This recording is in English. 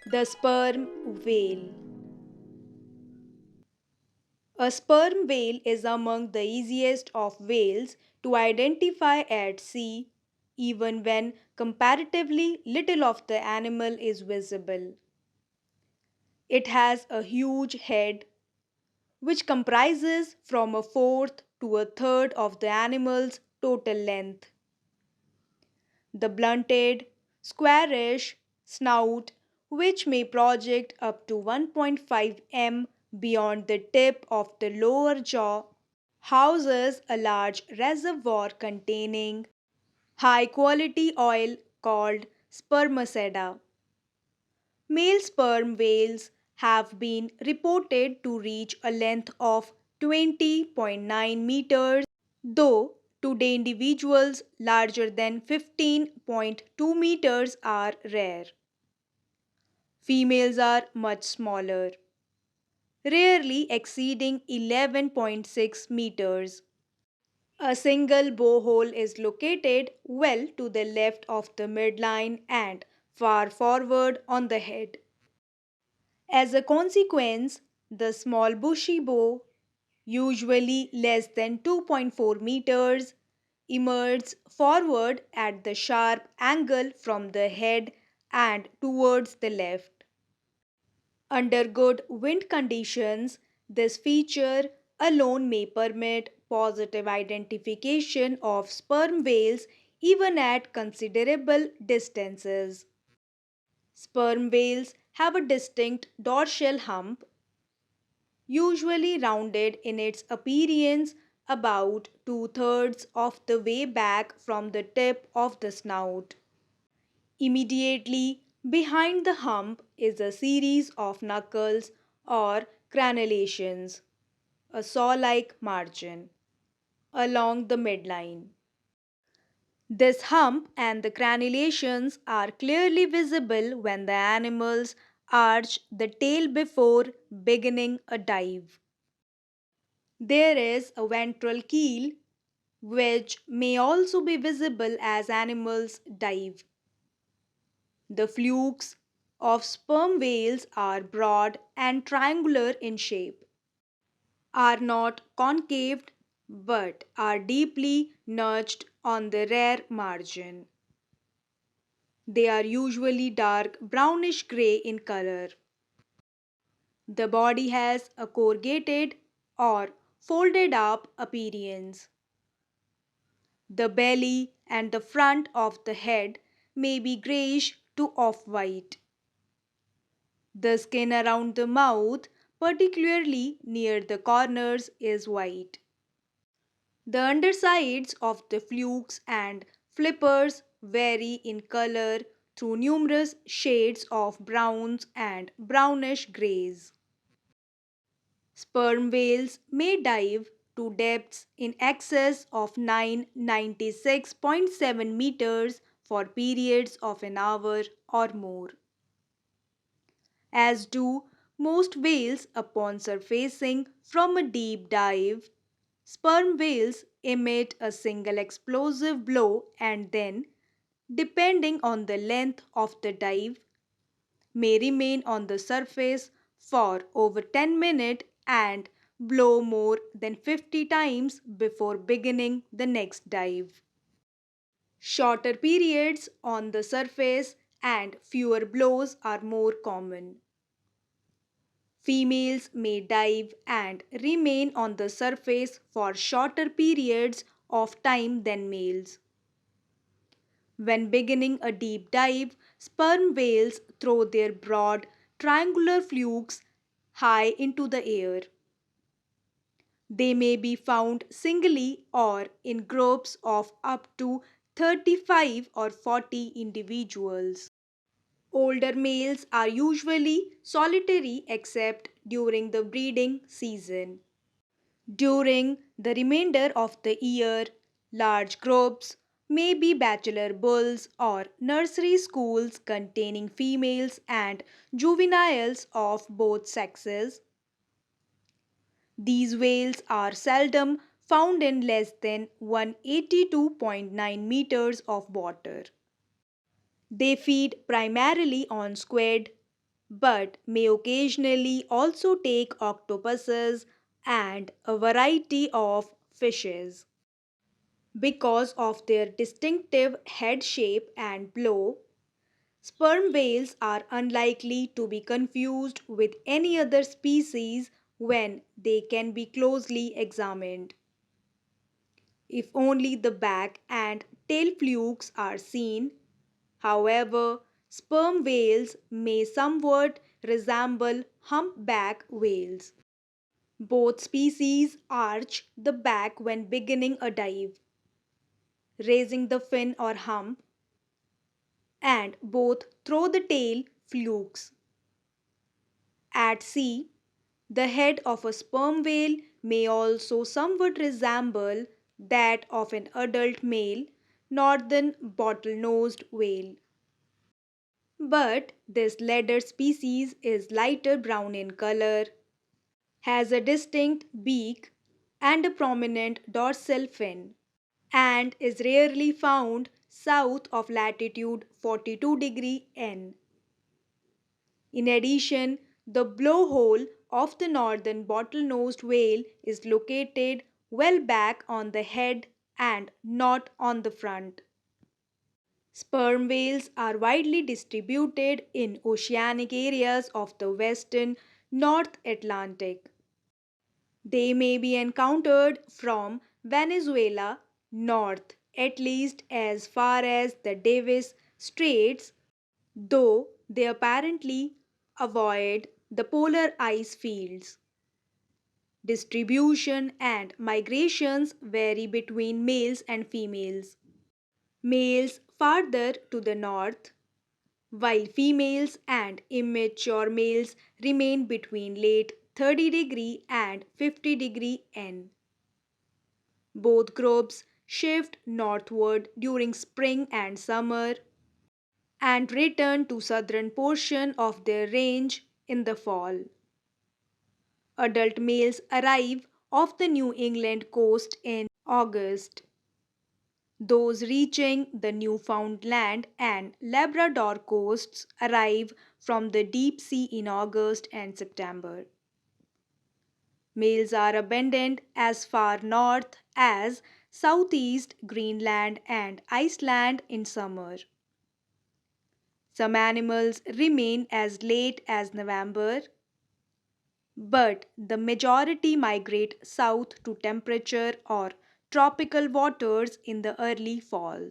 The sperm whale. A sperm whale is among the easiest of whales to identify at sea, even when comparatively little of the animal is visible. It has a huge head, which comprises from a fourth to a third of the animal's total length. The blunted, squarish snout, which may project up to 1.5 m beyond the tip of the lower jaw, houses a large reservoir containing high quality oil called spermaceta. Male sperm whales have been reported to reach a length of 20.9 meters, though today individuals larger than 15.2 meters are rare. Females are much smaller, rarely exceeding 11.6 meters. A single blowhole is located well to the left of the midline and far forward on the head. As a consequence, the small bushy bow, usually less than 2.4 meters, emerges forward at the sharp angle from the head and towards the left. Under good wind conditions, this feature alone may permit positive identification of sperm whales even at considerable distances. Sperm whales have a distinct dorsal hump, usually rounded in its appearance about two-thirds of the way back from the tip of the snout. Immediately behind the hump is a series of knuckles or crenellations, a saw-like margin, along the midline. This hump and the crenellations are clearly visible when the animals arch the tail before beginning a dive. There is a ventral keel, which may also be visible as animals dive. The flukes of sperm whales are broad and triangular in shape, are not concaved, but are deeply notched on the rear margin. They are usually dark brownish gray in color. The body has a corrugated or folded up appearance. The belly and the front of the head may be grayish to off-white. The skin around the mouth, particularly near the corners, is white. The undersides of the flukes and flippers vary in color through numerous shades of browns and brownish grays. Sperm whales may dive to depths in excess of 996.7 meters for periods of an hour or more. As do most whales upon surfacing from a deep dive, sperm whales emit a single explosive blow and then, depending on the length of the dive, may remain on the surface for over 10 minutes and blow more than 50 times before beginning the next dive. Shorter periods on the surface and fewer blows are more common. Females may dive and remain on the surface for shorter periods of time than males. When beginning a deep dive, sperm whales throw their broad, triangular flukes high into the air. They may be found singly or in groups of up to 35 or 40 individuals. Older males are usually solitary except during the breeding season. During the remainder of the year, large groups may be bachelor bulls or nursery schools containing females and juveniles of both sexes. These whales are seldom found in less than 182.9 meters of water. They feed primarily on squid, but may occasionally also take octopuses and a variety of fishes. Because of their distinctive head shape and blow, sperm whales are unlikely to be confused with any other species when they can be closely examined. If only the back and tail flukes are seen. However, sperm whales may somewhat resemble humpback whales. Both species arch the back when beginning a dive, raising the fin or hump, and both throw the tail flukes. At sea, the head of a sperm whale may also somewhat resemble that of an adult male northern bottlenose whale. But this latter species is lighter brown in color, has a distinct beak and a prominent dorsal fin, and is rarely found south of latitude 42° N. In addition, the blowhole of the northern bottlenose whale is located well back on the head and not on the front. Sperm whales are widely distributed in oceanic areas of the western North Atlantic. They may be encountered from Venezuela north at least as far as the Davis Straits, though they apparently avoid the polar ice fields. Distribution and migrations vary between males and females. Males farther to the north, while females and immature males remain between late 30° and 50° N. Both groups shift northward during spring and summer and return to southern portion of their range in the fall. Adult males arrive off the New England coast in August. Those reaching the Newfoundland and Labrador coasts arrive from the deep sea in August and September. Males are abundant as far north as southeast Greenland and Iceland in summer. Some animals remain as late as November, but the majority migrate south to temperature or tropical waters in the early fall.